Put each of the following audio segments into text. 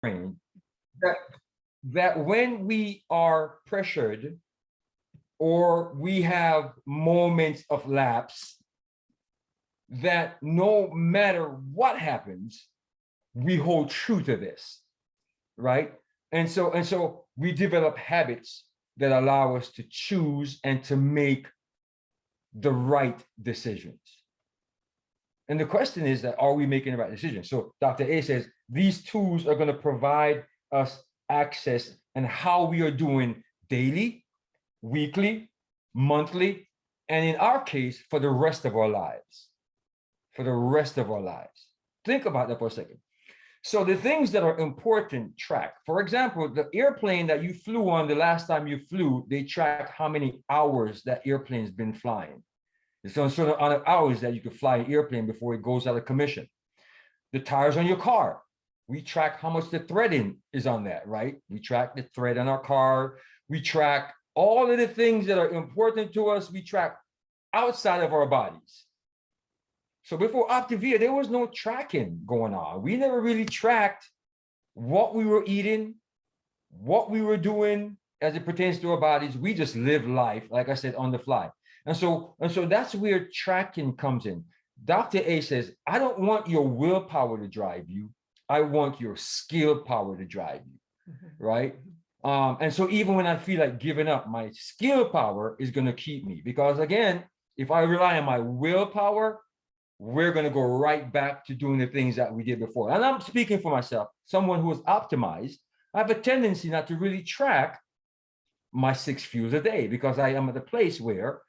brain that when we are pressured or we have moments of lapse, that no matter what happens, we hold true to this, right? And so we develop habits that allow us to choose and to make the right decisions. And the question is that, are we making the right decision? So Dr. A says, these tools are going to provide us access and how we are doing daily, weekly, monthly, and in our case, for the rest of our lives. For the rest of our lives. Think about that for a second. So the things that are important track. For example, the airplane that you flew on the last time you flew, they track how many hours that airplane's been flying. It's on certain amount of hours that you can fly an airplane before it goes out of commission. The tires on your car, we track how much the threading is on that, right? We track the thread on our car. We track all of the things that are important to us. We track outside of our bodies. So before Optavia, there was no tracking going on. We never really tracked what we were eating, what we were doing as it pertains to our bodies. We just live life, like I said, on the fly. And so that's where tracking comes in. Dr. A says, I don't want your willpower to drive you. I want your skill power to drive you, right? And so even when I feel like giving up, my skill power is going to keep me. Because again, if I rely on my willpower, we're going to go right back to doing the things that we did before. And I'm speaking for myself, someone who is optimized. I have a tendency not to really track my 6 fuels a day because I am at a place where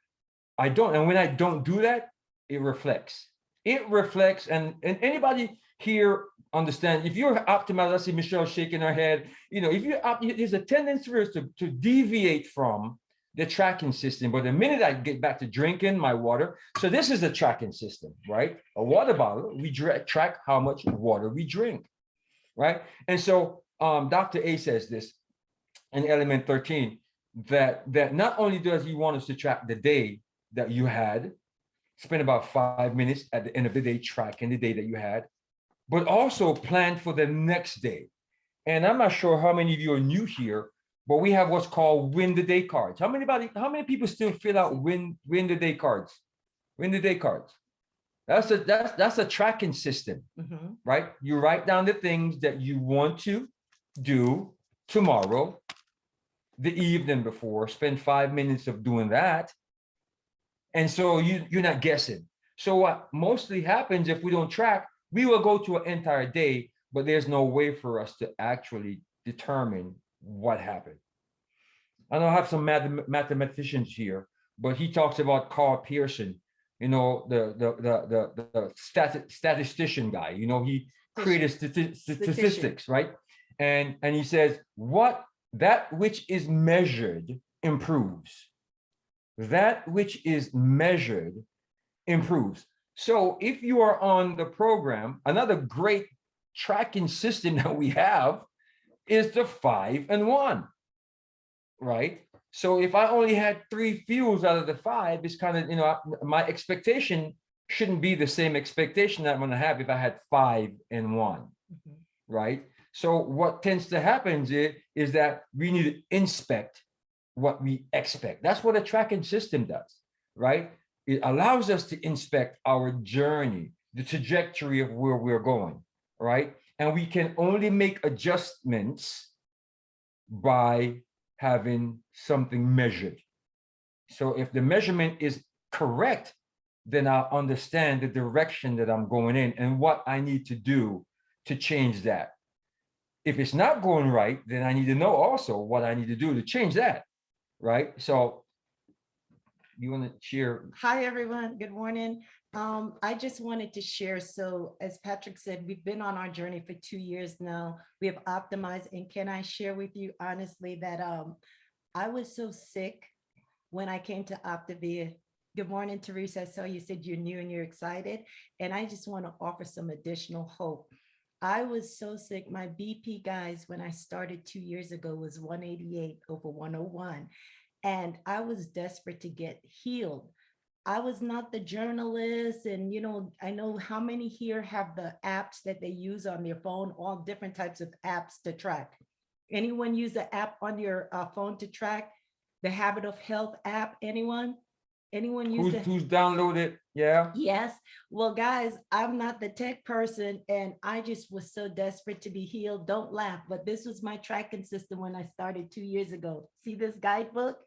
I don't. And when I don't do that, it reflects. It reflects. And anybody here understand, if you're optimized, I see Michelle shaking her head, if you're there's a tendency for us to deviate from the tracking system. But the minute I get back to drinking my water, so this is the tracking system, right? A water bottle, we track how much water we drink, right? And so Dr. A says this in element 13, that not only does he want us to track the day that you had, spend about 5 minutes at the end of the day tracking the day that you had, but also plan for the next day. And I'm not sure how many of you are new here, but we have what's called win the day cards. How many people still fill out win the day cards? Win the day cards. That's a tracking system, right? You write down the things that you want to do tomorrow, the evening before, spend 5 minutes of doing that. And so you're not guessing. So what mostly happens if we don't track, we will go to an entire day, but there's no way for us to actually determine what happened. I don't have some mathematicians here, but he talks about Carl Pearson, the statistician guy. He created statistics, right? And he says, that which is measured improves. That which is measured improves. So if you are on the program, another great tracking system that we have is the 5 and 1, right? So if I only had 3 fuels out of the 5, it's kind of, my expectation shouldn't be the same expectation that I'm going to have if I had 5 and 1, right? So what tends to happen is that we need to inspect what we expect. That's what a tracking system does, right? It allows us to inspect our journey, the trajectory of where we're going, right? And we can only make adjustments by having something measured. So if the measurement is correct, then I'll understand the direction that I'm going in and what I need to do to change that. If it's not going right, then I need to know also what I need to do to change that, right? So you want to share? Hi, everyone. Good morning. I just wanted to share. So as Patrick said, we've been on our journey for 2 years now. We have optimized. And can I share with you honestly that I was so sick when I came to Optavia. Good morning, Teresa. I saw you said you're new and you're excited. And I just want to offer some additional hope. I was so sick. My BP, guys, when I started 2 years ago was 188 over 101. And I was desperate to get healed. I was not the journalist. And, I know how many here have the apps that they use on their phone, all different types of apps to track. Anyone use the app on your phone to track the Habit of Health app? Anyone use it? Who's downloaded? Yeah. Yes. Well, guys, I'm not the tech person, and I just was so desperate to be healed. Don't laugh, but this was my tracking system when I started 2 years ago. See this guidebook?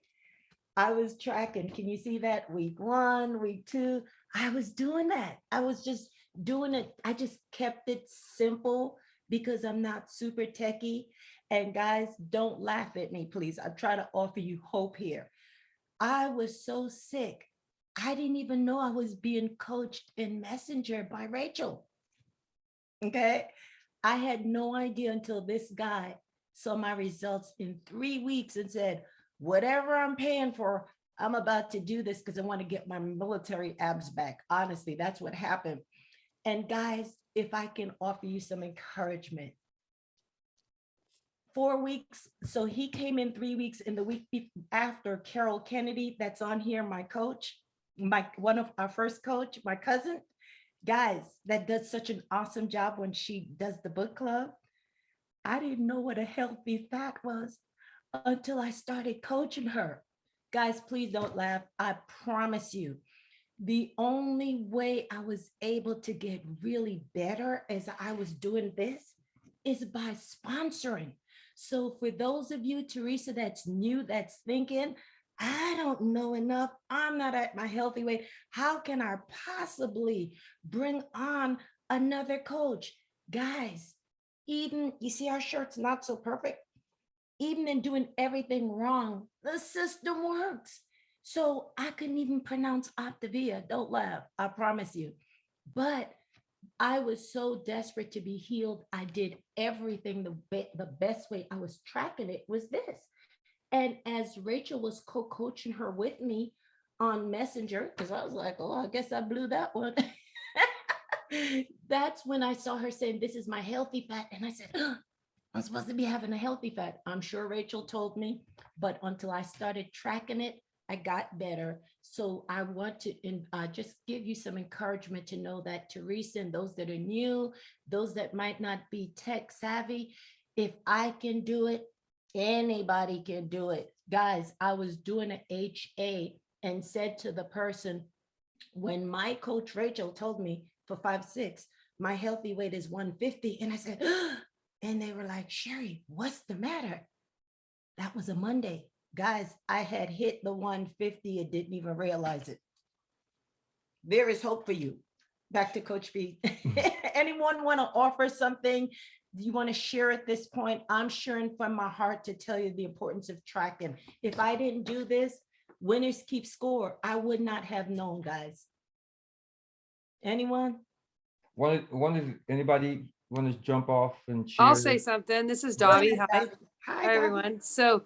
I was tracking. Can you see that? Week 1, week 2. I was doing that. I was just doing it. I just kept it simple because I'm not super techie. And guys, don't laugh at me, please. I'm trying to offer you hope here. I was so sick. I didn't even know I was being coached in Messenger by Rachel. Okay. I had no idea until this guy saw my results in 3 weeks and said, whatever I'm paying for, I'm about to do this because I want to get my military abs back. Honestly, that's what happened. And guys, if I can offer you some encouragement, 4 weeks. So he came in 3 weeks. In the week after, Carol Kennedy, that's on here, my coach, one of our first coach, my cousin, guys, that does such an awesome job when she does the book club. I didn't know what a healthy fat was until I started coaching her. Guys, please don't laugh. I promise you, the only way I was able to get really better as I was doing this is by sponsoring. So for those of you, Teresa, that's new, that's thinking, I don't know enough, I'm not at my healthy weight, how can I possibly bring on another coach? Guys, even, you see our shirt's not so perfect, even in doing everything wrong, the system works. So I couldn't even pronounce Optavia. Don't laugh, I promise you. But I was so desperate to be healed. I did everything the best way. I was tracking it was this. And as Rachel was co-coaching her with me on Messenger, because I was like, oh, I guess I blew that one. That's when I saw her saying, this is my healthy fat. And I said, oh, I'm supposed to be having a healthy fat. I'm sure Rachel told me, but until I started tracking it, I got better. So I want to just give you some encouragement to know that, Teresa, and those that are new, those that might not be tech savvy, if I can do it, anybody can do it. Guys, I was doing an HA and said to the person, when my coach Rachel told me for 5'6", my healthy weight is 150. And I said, and they were like, Sheri, what's the matter? That was a Monday. Guys, I had hit the 150 and didn't even realize it. There is hope for you. Back to Coach B. Anyone want to offer something? Do you want to share at this point? I'm sharing from my heart to tell you the importance of tracking. If I didn't do this, winners keep score, I would not have known, guys. Anyone? Anybody want to jump off and share? I'll say something. This is Dobby. Hi. Hi, everyone. So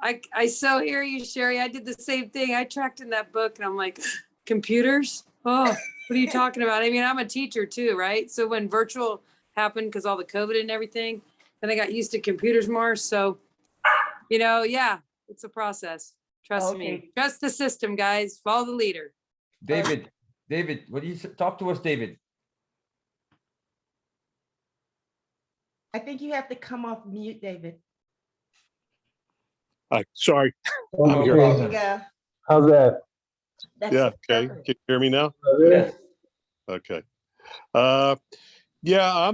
I so hear you, Sheri. I did the same thing. I tracked in that book and I'm like, computers? Oh, what are you talking about? I mean, I'm a teacher too, right? So when virtual happened because all the COVID and everything, then I got used to computers more. So, yeah, it's a process. Trust me. Trust the system, guys. Follow the leader. David, what do you talk to us, David? I think you have to come off mute, David. Hi, sorry. I'm here. There you go. How's that? That's Yeah, okay. perfect. Can you hear me now? Yes. Okay. Yeah,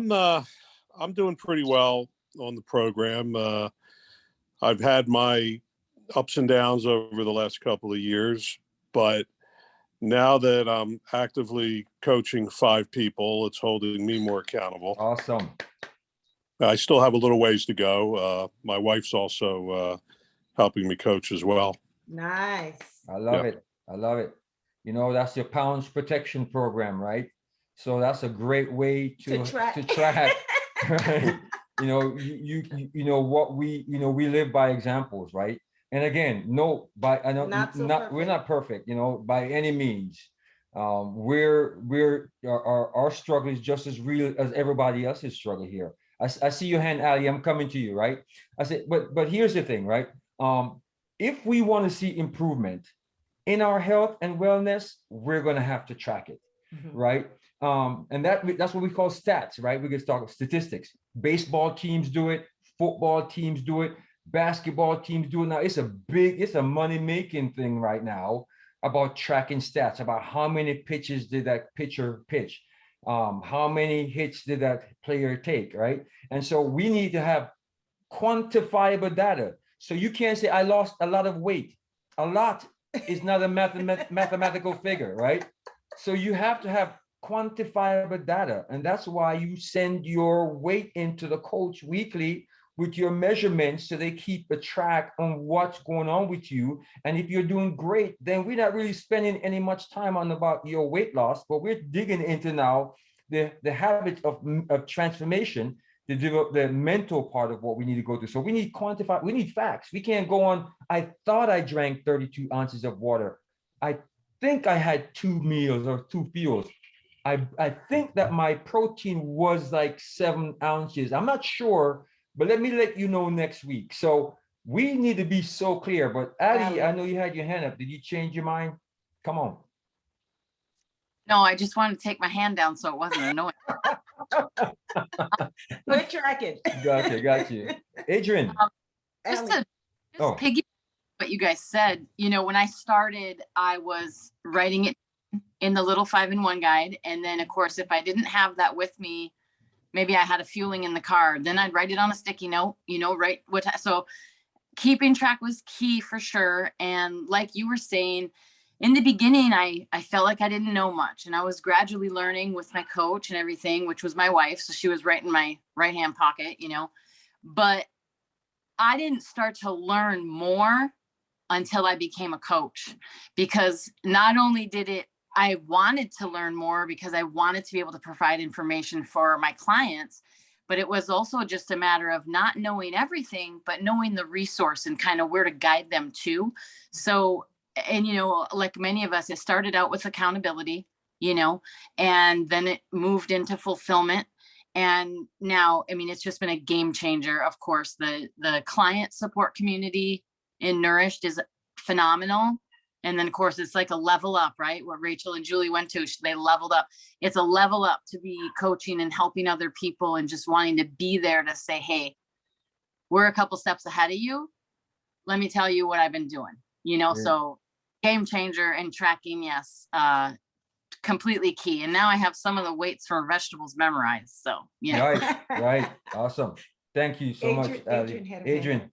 I'm doing pretty well on the program. I've had my ups and downs over the last couple of years, but now that I'm actively coaching 5 people, it's holding me more accountable. Awesome. I still have a little ways to go. My wife's also helping me coach as well. Nice. I love it. I love it. That's your pounds protection program, right? So that's a great way to track. Right? What we live by examples, right? And again, we're not perfect, by any means. Our struggle is just as real as everybody else's struggle here. I see your hand, Ali. I'm coming to you, right? I said, but here's the thing, right? If we want to see improvement, in our health and wellness, we're going to have to track it, right? And that's what we call stats, right? We can talk statistics. Baseball teams do it, football teams do it, basketball teams do it. Now it's a money-making thing right now about tracking stats, about how many pitches did that pitcher pitch, how many hits did that player take, right? And so we need to have quantifiable data. So you can't say I lost a lot of weight. A lot is not a mathematical figure, right? So you have to have quantifiable data. And that's why you send your weight into the coach weekly with your measurements so they keep a track on what's going on with you. And if you're doing great, then we're not really spending any much time on about your weight loss, but we're digging into now the habit of transformation to develop the mental part of what we need to go through. So we need quantify, we need facts. We can't go on, I thought I drank 32 ounces of water. I think I had 2 meals or 2 fuels. I think that my protein was like 7 ounces. I'm not sure, but let me let you know next week. So we need to be so clear. But Addie, I know you had your hand up. Did you change your mind? Come on. No, I just wanted to take my hand down so it wasn't annoying. Good tracking. Got you. Adrienne. Just to piggyback what you guys said, you know, when I started, I was writing it in the little 5-in-1 guide. And then of course, if I didn't have that with me, maybe I had a fueling in the car, then I'd write it on a sticky note, you know, so keeping track was key for sure. And like you were saying, in the beginning, I felt like I didn't know much, and I was gradually learning with my coach and everything, which was my wife. So she was right in my right-hand pocket, you know, but I didn't start to learn more until I became a coach, because not only I wanted to learn more because I wanted to be able to provide information for my clients, but it was also just a matter of not knowing everything, but knowing the resource and kind of where to guide them to. So, and, you know, like many of us, it started out with accountability, you know, and then it moved into fulfillment. And now, I mean, it's just been a game changer. Of course, the client support community in Nourished is phenomenal. And then of course, it's like a level up, right? What Rachel and Julie went to, they leveled up. It's a level up to be coaching and helping other people and just wanting to be there to say, hey, we're a couple steps ahead of you. Let me tell you what I've been doing, you know? So game changer, and tracking, yes, completely key. And now I have some of the weights for vegetables memorized. So yeah. Right. Awesome. Thank you so much, Adrienne.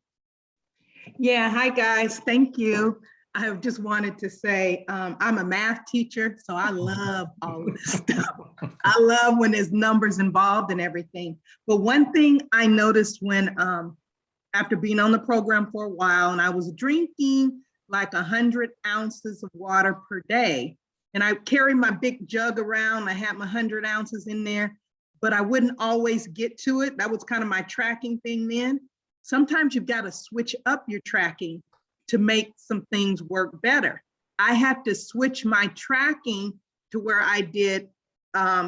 Yeah, hi guys, thank you. I just wanted to say, I'm a math teacher, so I love all of this stuff. I love when there's numbers involved and everything. But one thing I noticed when, after being on the program for a while, and I was drinking like 100 ounces of water per day, and I carried my big jug around, I had my 100 ounces in there, but I wouldn't always get to it. That was kind of my tracking thing then. Sometimes you've got to switch up your tracking to make some things work better. I had to switch my tracking to where I did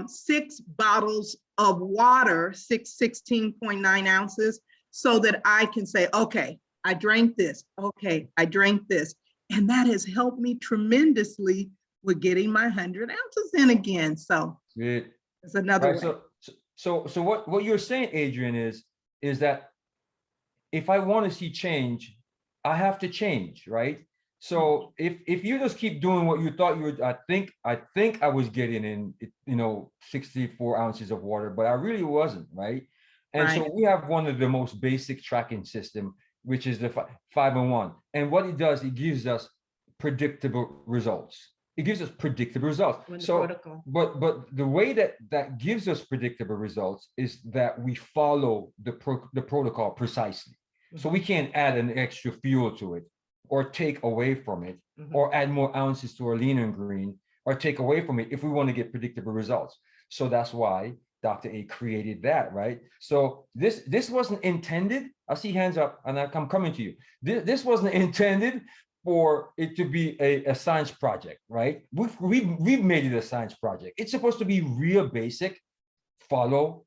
6 bottles of water, 16.9 ounces, so that I can say, okay, I drank this. Okay, I drank this. And that has helped me tremendously with getting my 100 ounces in again. So it's another way. So what you're saying, Adrienne, is that if I want to see change, I have to change, right? So if you just keep doing what you thought you would, I think I was getting in, 64 ounces of water, but I really wasn't, right? And so we have one of the most basic tracking system, which is the 5-in-1. And what it does, it gives us predictable results. It gives us predictable results. But the way that gives us predictable results is that we follow the protocol precisely. So we can't add an extra fuel to it, or take away from it, or add more ounces to our lean and green, or take away from it if we want to get predictable results. So that's why Dr. A created that, right? So this wasn't intended. I see hands up, and I'm coming to you. This wasn't intended for it to be a science project, right? We've made it a science project. It's supposed to be real basic. Follow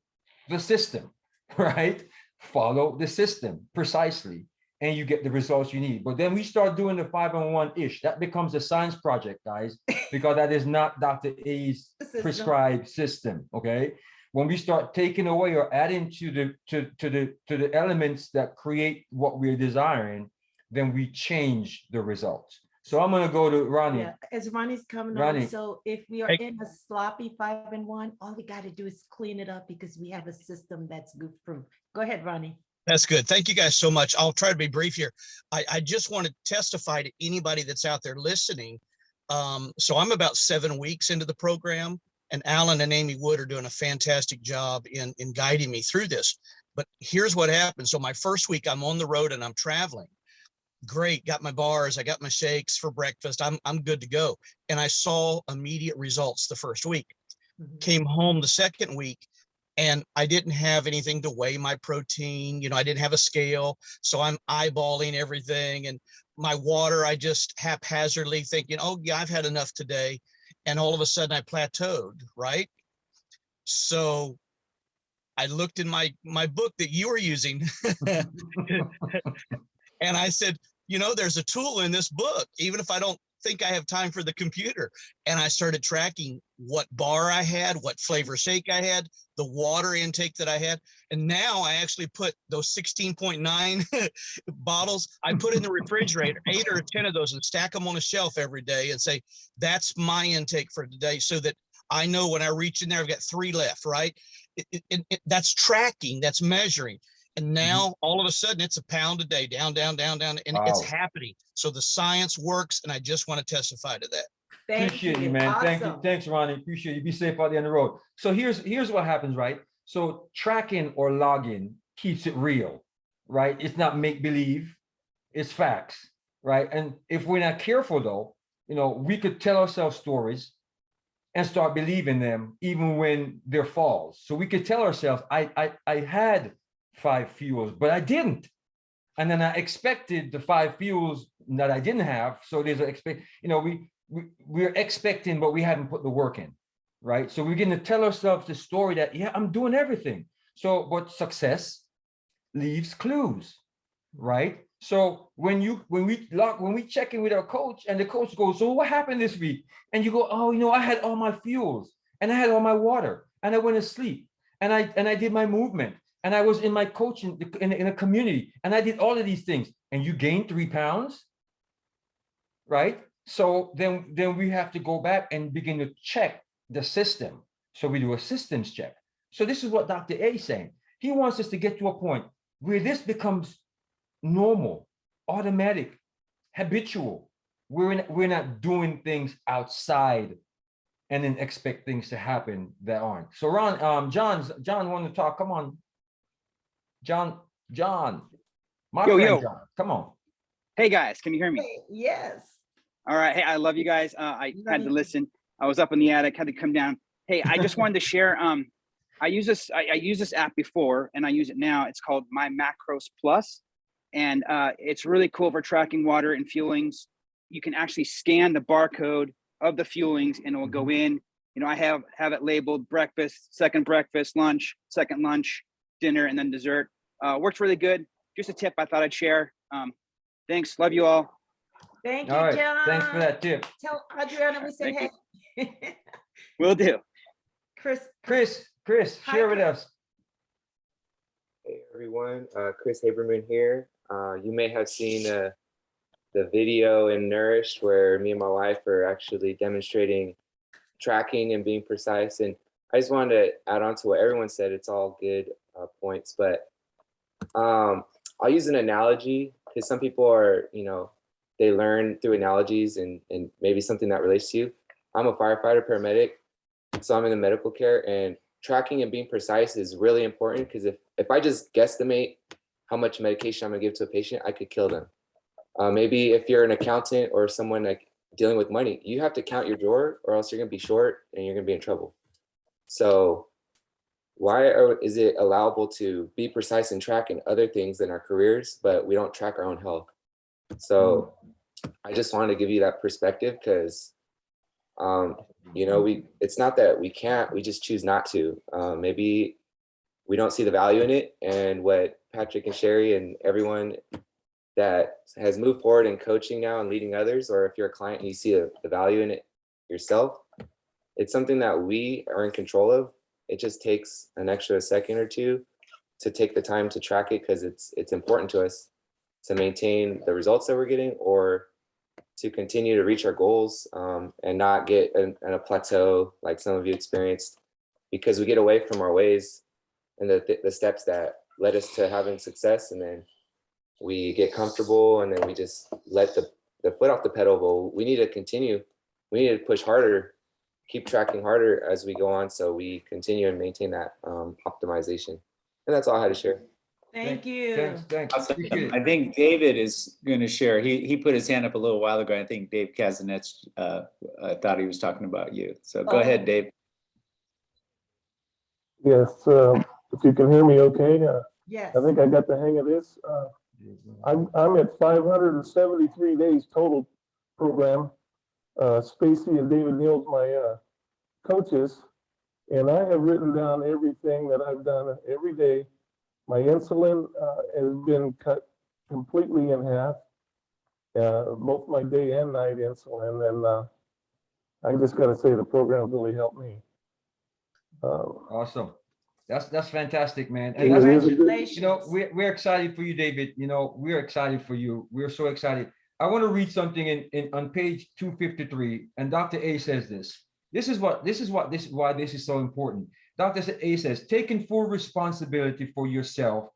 the system, right? Follow the system precisely, and you get the results you need. But then we start doing the 5-in-1-ish. That becomes a science project, guys, because that is not Dr. A's prescribed system. Okay. When we start taking away or adding to the elements that create what we're desiring, then we change the results. So I'm gonna go to Ronnie. Yeah, as Ronnie's coming Ronnie. on, so if we are in a sloppy 5-in-1, all we got to do is clean it up because we have a system that's goof proof. Go ahead, Ronnie. That's good. Thank you guys so much. I'll try to be brief here. I just want to testify to anybody that's out there listening. So I'm about 7 weeks into the program, and Alan and Amy Wood are doing a fantastic job in guiding me through this. But here's what happened. So my first week, I'm on the road and I'm traveling. Great, got my bars, I got my shakes for breakfast. I'm good to go. And I saw immediate results the first week. Came home the second week, and I didn't have anything to weigh my protein. You know, I didn't have a scale. So I'm eyeballing everything. And my water, I just haphazardly thinking, oh yeah, I've had enough today. And all of a sudden I plateaued, right? So I looked in my book that you were using and I said, you know, there's a tool in this book, even if I don't think I have time for the computer. And I started tracking what bar I had, what flavor shake I had, the water intake that I had. And now I actually put those 16.9 bottles, I put in the refrigerator, 8 or 10 of those, and stack them on a shelf every day and say, that's my intake for today, so that I know when I reach in there, I've got 3 left, right? That's tracking, that's measuring. And now all of a sudden it's a pound a day, down, down, down, down, and it's happening. So the science works, and I just want to testify to that. Appreciate you, man. Thank you. Thanks, Ronnie. Appreciate you. Be safe out there on the road. So here's what happens, right? So tracking or logging keeps it real, right? It's not make-believe, it's facts, right? And if we're not careful though, you know, we could tell ourselves stories and start believing them even when they're false. So we could tell ourselves, I had 5 fuels, but I didn't. And then I expected the 5 fuels that I didn't have. So there's an we're expecting, but we haven't put the work in, right? So we're going to tell ourselves the story that, yeah, I'm doing everything. So, but success leaves clues, right? So when we check in with our coach and the coach goes, so what happened this week? And you go, oh, you know, I had all my fuels and I had all my water and I went to sleep and I did my movement and I was in my coaching in a community and I did all of these things, and you gained 3 pounds, right? So then we have to go back and begin to check the system. So we do a systems check. So this is what Dr. A is saying. He wants us to get to a point where this becomes normal, automatic, habitual. We're not doing things outside and then expect things to happen that aren't. So John wanted to talk. Come on, John, my friend John, come on. Hey guys, can you hear me? Hey, yes. All right. Hey, I love you guys. I had to listen. I was up in the attic, had to come down. Hey, I just wanted to share. I use this app before, and I use it now. It's called My Macros Plus, and it's really cool for tracking water and fuelings. You can actually scan the barcode of the fuelings, and it will go in. You know, I have it labeled breakfast, second breakfast, lunch, second lunch, dinner, and then dessert. Works really good. Just a tip I thought I'd share. Thanks. Love you all. Thank you, All right. John. Thanks for that tip. Tell Adrienne we say Thank hey. Will do. Chris, Chris, share with us. Hey everyone, Chris Haberman here. You may have seen the video in Nourished where me and my wife are actually demonstrating tracking and being precise. And I just wanted to add on to what everyone said. It's all good points, but I'll use an analogy because some people are, you know, they learn through analogies and maybe something that relates to you. I'm a firefighter paramedic, so I'm in the medical care, and tracking and being precise is really important because if I just guesstimate how much medication I'm gonna give to a patient, I could kill them. Maybe if you're an accountant or someone like dealing with money, you have to count your drawer or else you're gonna be short and you're gonna be in trouble. So why is it allowable to be precise and track in other things than our careers, but we don't track our own health? So I just wanted to give you that perspective because, you know, it's not that we can't, we just choose not to. Maybe we don't see the value in it. And what Patrick and Sheri and everyone that has moved forward in coaching now and leading others, or if you're a client and you see the value in it yourself, it's something that we are in control of. It just takes an extra second or two to take the time to track it, because it's important to us to maintain the results that we're getting, or to continue to reach our goals, and not get in a plateau like some of you experienced, because we get away from our ways and the steps that led us to having success, and then we get comfortable, and then we just let the foot off the pedal. But we need to continue. We need to push harder, keep tracking harder as we go on, so we continue and maintain that optimization. And that's all I had to share. Thank you. Thanks. Awesome. Appreciate it. I think David is going to share. He put his hand up a little while ago. I think Dave Kazanets thought he was talking about you. So go ahead, Dave. Yes, if you can hear me okay. Yes. I think I got the hang of this. I'm at 573 days total program. Spacey and David Neal's my coaches, and I have written down everything that I've done every day. My insulin has been cut completely in half, both my day and night insulin, and I just got to say the program really helped me. Awesome. That's fantastic, man. It And that's, is a good- Congratulations. you know, we're excited for you, David. You know, we're excited for you. We're so excited. I want to read something in on page 253, and Dr. A says this. This is why this is so important. Dr. A says, taking full responsibility for yourself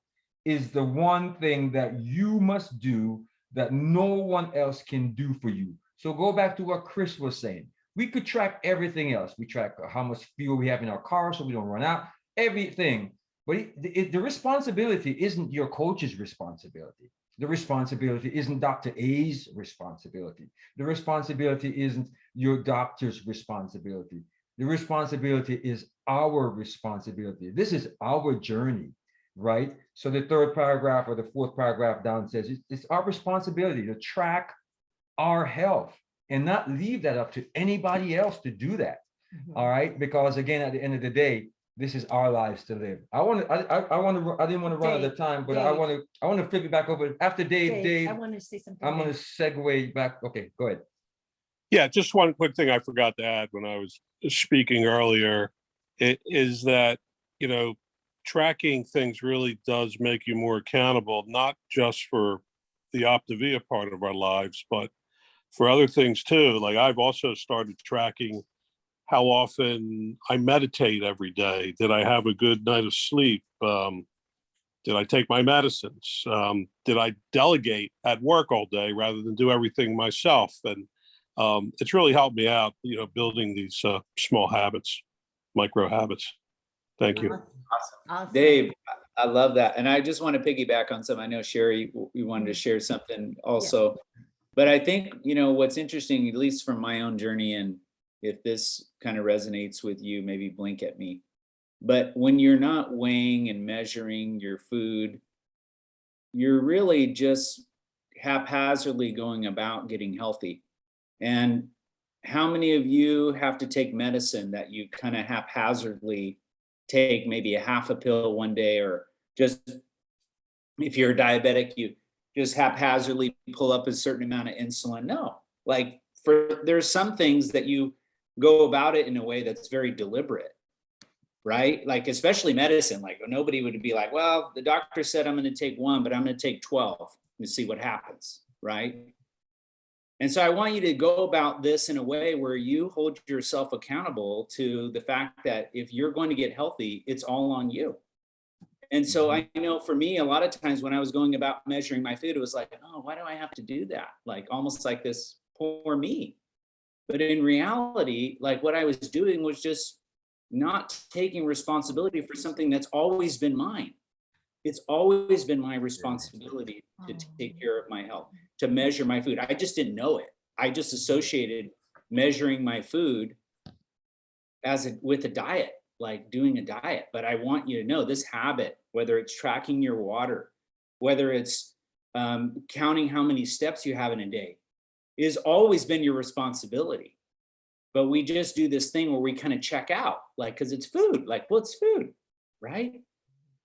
is the one thing that you must do that no one else can do for you. So go back to what Chris was saying. We could track everything else. We track how much fuel we have in our car so we don't run out, everything. But the responsibility isn't your coach's responsibility. The responsibility isn't Dr. A's responsibility. The responsibility isn't your doctor's responsibility. The responsibility is our responsibility. This is our journey, right? So the third paragraph or the fourth paragraph down says it's our responsibility to track our health and not leave that up to anybody else to do that. All right, because again, at the end of the day, this is our lives to live. I didn't want to run out of time, but I want to flip it back over after Dave. I want to say something. I'm going to segue back. Okay, go ahead. Yeah, just one quick thing I forgot to add when I was speaking earlier, it is that, you know, tracking things really does make you more accountable, not just for the Optavia part of our lives, but for other things too. Like I've also started tracking how often I meditate every day. Did I have a good night of sleep? Did I take my medicines? Did I delegate at work all day rather than do everything myself? And it's really helped me out, you know, building these small habits, micro habits. Thank you. Awesome. Dave, I love that. And I just want to piggyback on some. I know Sheri, you wanted to share something also. But I think, you know, what's interesting, at least from my own journey, and if this kind of resonates with you, maybe blink at me. But when you're not weighing and measuring your food, you're really just haphazardly going about getting healthy. And how many of you have to take medicine that you kind of haphazardly take, maybe a half a pill one day, or just if you're a diabetic, you just haphazardly pull up a certain amount of insulin? No, like there's some things that you go about it in a way that's very deliberate, right? Like especially medicine, like nobody would be like, well, the doctor said I'm going to take 1, but I'm going to take 12 and see what happens, right? And so I want you to go about this in a way where you hold yourself accountable to the fact that if you're going to get healthy, it's all on you. And so I know for me, a lot of times when I was going about measuring my food, it was like, oh, why do I have to do that? Like almost like this poor me. But in reality, like what I was doing was just not taking responsibility for something that's always been mine. It's always been my responsibility to take care of my health, to measure my food. I just didn't know it. I just associated measuring my food with a diet, like doing a diet. But I want you to know this habit, whether it's tracking your water, whether it's counting how many steps you have in a day, is always been your responsibility. But we just do this thing where we kind of check out, like, because it's food, like, well, it's food, right?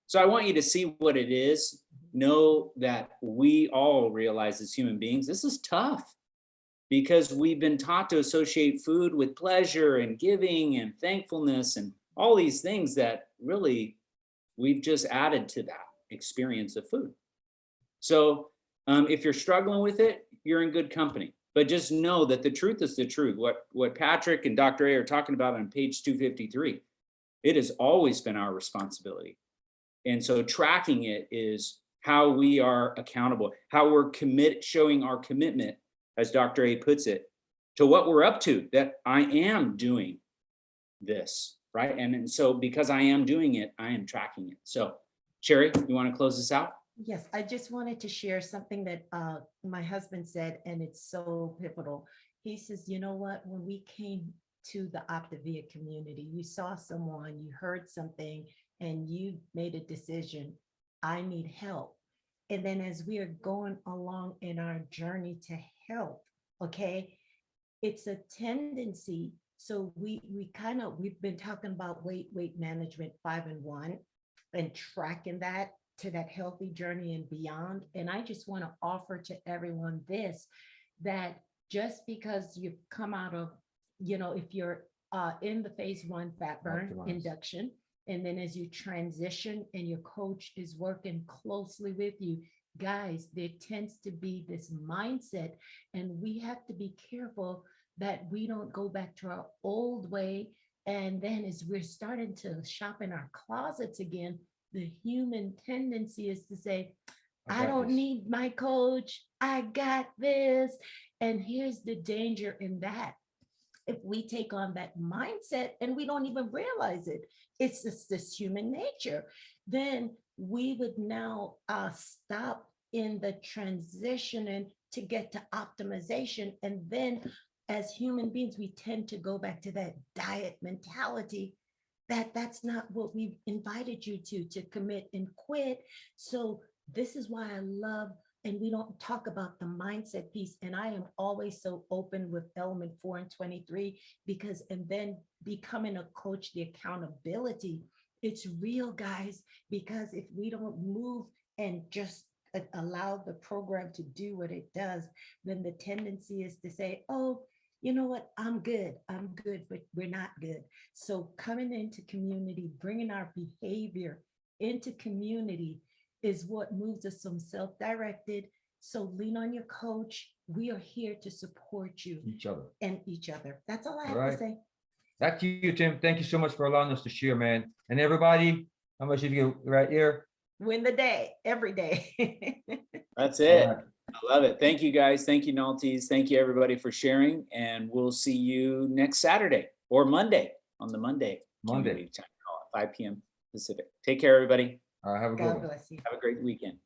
So I want you to see what it is. Know that we all realize as human beings, this is tough because we've been taught to associate food with pleasure and giving and thankfulness and all these things that really we've just added to that experience of food. So if you're struggling with it, you're in good company. But just know that the truth is the truth. What Patrick and Dr. A are talking about on page 253, it has always been our responsibility. And so tracking it is how we are accountable, how we're showing our commitment, as Dr. A puts it, to what we're up to, that I am doing this, right? And so because I am doing it, I am tracking it. So Sheri, you want to close this out? Yes, I just wanted to share something that my husband said, and it's so pivotal. He says, you know what, when we came to the Optavia community, you saw someone, you heard something, and you made a decision, I need help. And then as we are going along in our journey to help, okay, it's a tendency. So we've been talking about weight management 5 and 1 and tracking that to that healthy journey and beyond. And I just want to offer to everyone this, that just because you've come out of, if you're in the phase 1 fat burn induction, and then as you transition and your coach is working closely with you, guys, there tends to be this mindset, and we have to be careful that we don't go back to our old way. And then as we're starting to shop in our closets again, the human tendency is to say, I don't need my coach, I got this. And here's the danger in that. If we take on that mindset and we don't even realize it, it's just this human nature, then we would now stop in the transition and to get to optimization. And then as human beings, we tend to go back to that diet mentality, that's not what we've invited you to commit and quit. So this is why I love, and we don't talk about the mindset piece. And I am always so open with element 4 and 23, because, and then becoming a coach, the accountability, it's real, guys, because if we don't move and just allow the program to do what it does, then the tendency is to say, oh, you know what, I'm good, but we're not good. So coming into community, bringing our behavior into community is what moves us from self-directed. So lean on your coach. We are here to support you. Each other. And each other. That's all I have to say. Back to you, Tim. Thank you so much for allowing us to share, man. And everybody, how much of you right here? Win the day, every day. That's it. I love it. Thank you, guys. Thank you, Nalties. Thank you, everybody, for sharing. And we'll see you next Saturday or Monday on the Monday. Community Channel at 5 p.m. Pacific. Take care, everybody. All right, have a good one. God bless you. Have a great weekend.